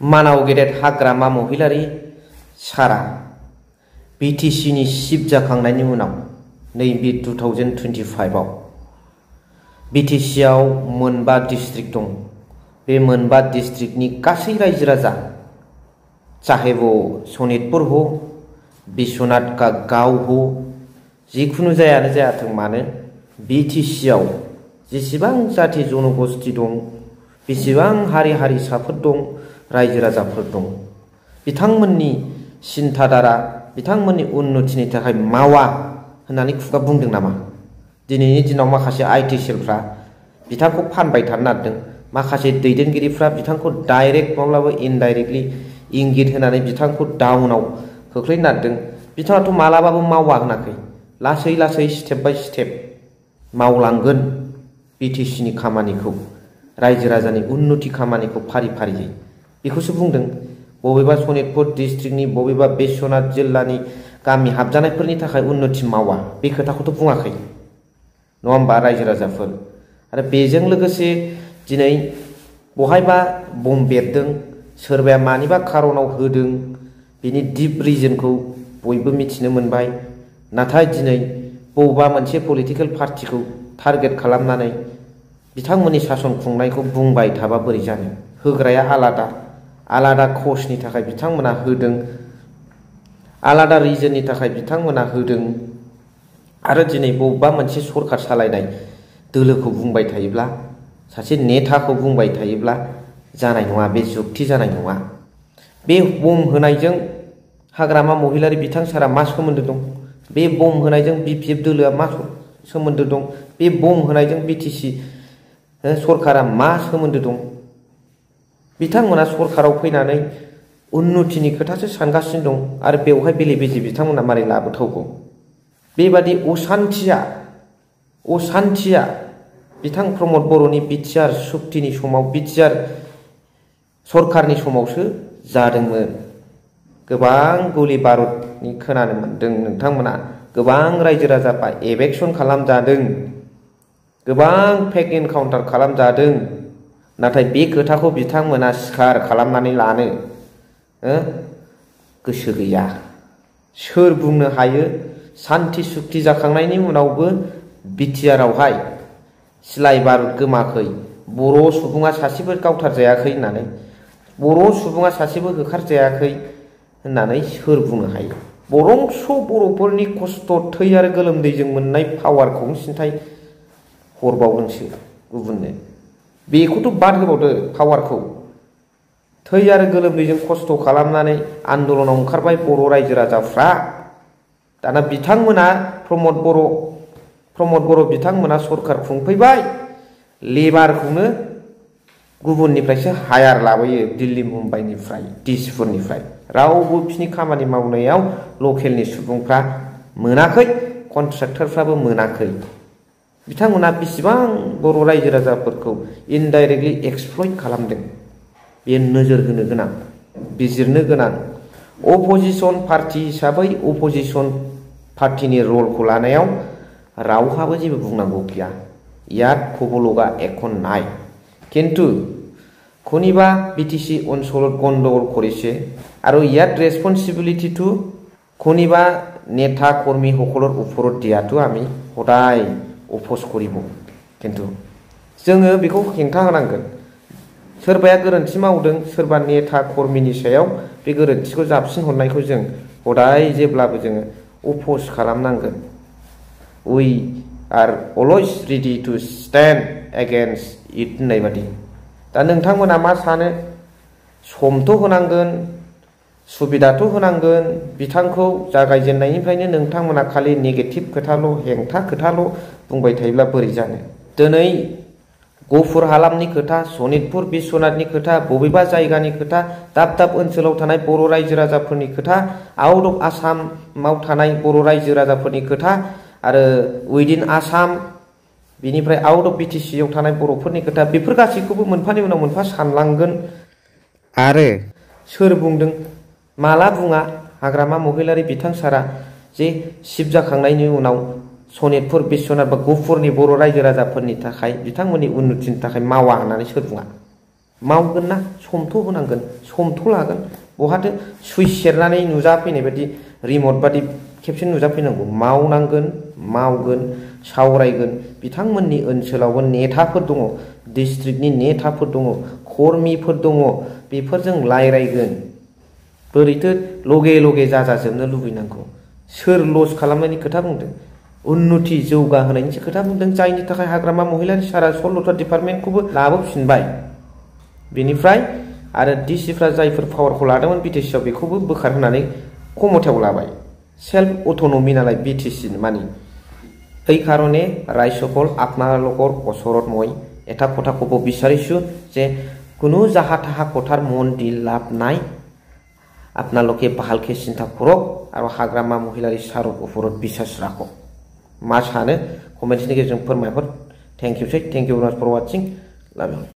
मानाव गेदेर हाग्रामा महिलारि सारा बिटिसिनि चिफ जाखांनायनि उनाव नैबे 2025 आव बिटिसिआव मोनबा डिस्ट्रिक्ट दं। बे मोनबा डिस्ट्रिक्टनि गासै रायजो राजा, चाहे वो सनितपुर हो, विश्वनाथ का गांव हो, जिखुनु जायानो जायाथों मानो बिटिसिआव जेसेबां जाति जनगोष्ठी दं, बेसेबां हारि हारिसाफोर दं, रायजो राजाफोर दं, बिथांमोननि सिन्थाधारा, बिथांमोननि उन्नतिनि थाखाय मावा होननानै खुगा बुंदों नामा? दिनैनि दिनाव माखासे आईटी सेलफ्रा बिथांखौ फानबाय थानो नागिरदों, माखासे दैदेनगिरिफ्रा बिथांखौ डाइरेक्ट माब्लाबा इनडाइरेक्टलि इंगित होनानै बिथांखौ डाउनाव खोख्लैनो नागिरदों। बिथाङाथ' मालाबाबो मावा होनाखै, लासै लासै स्टेप बाय स्टेप मावलांगोन बिटिसिनि खामानिखौ, रायजो राजानि उन्नति खामानिखौ फारि फारियै, बेखौसो बुंदों। बबेबा सनितपुर डिस्ट्रिक्टनि बबेबा विश्वनाथ जिल्लानि गामि हाबजानायफोरनि थाखाय उन्नति मावा, बे खोथाखौथ' बुङाखै, नङा होमबा रायजो राजाफोर? आरो बेजों लोगोसे दिनै बहायबा बम बेरदों, सोरबाया मानिबा खारनाव होदों, बिनि डिप रिजनखौ बयबो मिथिनो मोनबाय। नाथाय दिनै बबेबा मोनसे पलिटिकेल पार्टिखौ टारगेट खालामनानै बिथांमोननि सासन खुंनायखौ बुंबाय थाबा बोरै जानो? होग्राया आलादा आलादा कजनि थाखाय बिथांमोना होदों, आलादा रिजननि थाखाय बिथांमोना होदों। आरो दिनै बबेबा मोनसे सरखार सालायनाय दोलोखौ बुंबाय थायोब्ला, सासे नेताखौ बुंबाय थायोब्ला जानाय नङा, बे जुक्ति जानाय नङा। बे बम होनायजों हाग्रामा महिलारि बिथां सारा मा सोमोन्दो दं? बे बम होनायजों बिपिएफ दोलोआ मा सोमोन्दो दं? बे बम होनायजों बिटिसि सरकारा मा सोमोन्दो दं? बिथांमोना सरकाराव फैनानै उन्नतिनि खोथासो सानगासिनो दं, आरो बेवहाय बेले बेजे बिथांमोना मारै लाबोथावगौ? बेबादि असान्थिया बिथां प्रमद बर'नि बिटिआर सुक्तिनि समाव, बिटिआर सरकारनि समावसो जादोंमोन। गोबां गुलि बारुदनि खोनानो मोन्दों नोंथांमोना, गोबां रायजो राजाफ्रा एभेक्सन खालामजादों, गोबां फेक एनकाउन्टार खालामजादों। नाथाय बे खोथाखौ बिथांमोना स्वीकार खालामनानै लानो गोसो गैया। सोर बुंनो हायो सान्थि सुक्ति जाखांनायनि उनावबो बिटिआरआवहाय सिलाइ बारुद गोमाखै, बर' सुबुङा सासेबो गावथारजायाखै होननानै, बर' सुबुङा सासेबो होखारजायाखै होननानै सोर बुंनो हायो? बरंस' बर'फोरनि खस्थ' थै आरो गोलोमदैजों मोननाय पावारखौ सिन्थाय हरबावदोंसो गुबुननो। बेखौथ' बाद होबावदो, पावारखौ थै आरो गोलोमदैजों खस्थ' खालामनानै आन्दलनाव ओंखारबाय बर' रायजो राजाफ्रा। दाना बिथांमोना प्रमद बर' बिथांमोना सरकार खुंफैबाय, लेबारखौनो गुबुननिफ्रायसो हायार लाबोयो, दिल्ली मुम्बाइनिफ्राय, दिसपुरनिफ्राय। रावबो बिसिनि खामानि मावनायाव लकेलनि सुबुंफ्रा मोनाखै, कन्ट्राक्टरफ्राबो मोनाखै। बिथांमोना बेसेबां बर' रायजो राजाफोरखौ इनडाइरेक्टलि एक्सप्लइट खालामदों, बेयो नोजोर होनो गोनां, बिजिरनो गोनां। अपोजिशन पार्टी हिसाबै अपोजिशन पार्टीनि रलखौ लानायाव रावहाबो जेबो बुंनांगौ गैया। यात खबलगा এখন নাই, কিন্তু কোনোবা বিটিসি অঞ্চলত গণ্ডগোল কৰিছে আৰু ইয়াত ৰেছপন্সিবিলিটিটো কোনোবা নেতা কৰ্মী সকলৰ ওপৰত দিয়াটো আমি সদায় অপ'জ কৰিব। কিন্তু जोङो बेखौ हेंथा होनांगोन। सोरबाया गोरोन्थि मावदों, सोरबा नेता कৰ্मीनि सायाव बे गोरोन्थिखौ जाबसिन हरनायखौ जों हदाय जेब्लाबो जोङो अपोज खालामनांगोन। We are always ready to stand against it होननाय बादि। दा नोंथांमोना मा सानो? समथ' होनांगोन, सुबिदाथ' होनांगोन। बिथांखौ जागायजेननायनिफ्रायनो नोंथांमोना खालि नेगेटिभ खोथाल', हेंथा खोथाल' बुंबाय थायोब्ला बोरै जानो? दिनै गफुर हालामनि खोथा, सनितपुर बिश्वनाथनि खोथा, बबेबा जायगानि खोथा, दाब दाब ओनसोलाव थानाय बर' रायजो राजाफोरनि खोथा, आउट अफ आसामाव थानाय बर' रायजो राजाफोरनि खोथा, आरो उइदिन आसाम, बिनिफ्राय आउट अफ बिटिसिआव थानाय बर'फोरनि खोथा, बेफोर गासैखौबो मोनफानि उनाव मोनफा सानलांगोन। आरो सोर बुंदों, माला बुङा हाग्रामा महिलारि बिथां सारा जे चिफ जाखांनायनि उनाव सनितपुर बिश्वनाथ बा गफुरनि बर' रायजो राजाफोरनि थाखाय, बिथांमोननि उन्नतिनि थाखाय मावा होननानै सोर बुङा? मावगोन ना समथ' होनांगोन समथ' लागोन बहाथो सुइच सेरनानै नुजाफैनाय बायदि रिमट बादि खेबसे नुजाफैनांगौ मावनांगोन मावगोन सावरायगोन बिथांमोननि ओनसोलावबो नेताफोर दङ डिस्ट्रिक्टनि नेताफोर दङ कर्मिफोर दङ बेफोरजों रायज्लायगोन बोरैथो लगे लगे जाजाजोबनो लुबैनांगौ सोर लस खालामनायनि खोथा बुंदों उन्नति जौगाहोनायनिसो खोथा बुंदों जायनि थाखाय हाग्रामा महिलारि सारा 16था डिपार्टमेन्टखौबो लाबोफिनबाय बेनिफ्राय आरो डिसिफ्रा जायफोर पावारखौ लादोंमोन बिटिसिआव बेखौबो बोखारहोनानै ক্ষমতাयाव लाबाय सेल्फ অটোনমি নালাই বিটিসি মানি এই কারণে রাজ্যসকল আপোনালোকৰ ওচৰত মই এটা কথা ক'ব বিচাৰিছো যে কোনো জাহা তাহা কথাৰ মন দি লাভ নাই আপোনালোকে ভালকে চিন্তা কৰক আৰু হাগ্ৰামা মহিলাৰী সাৰৰ ওপৰত বিশ্বাস ৰাখক मा सानो कमेन्टनि गेजेरजों फोरमायहर thank you for watching love you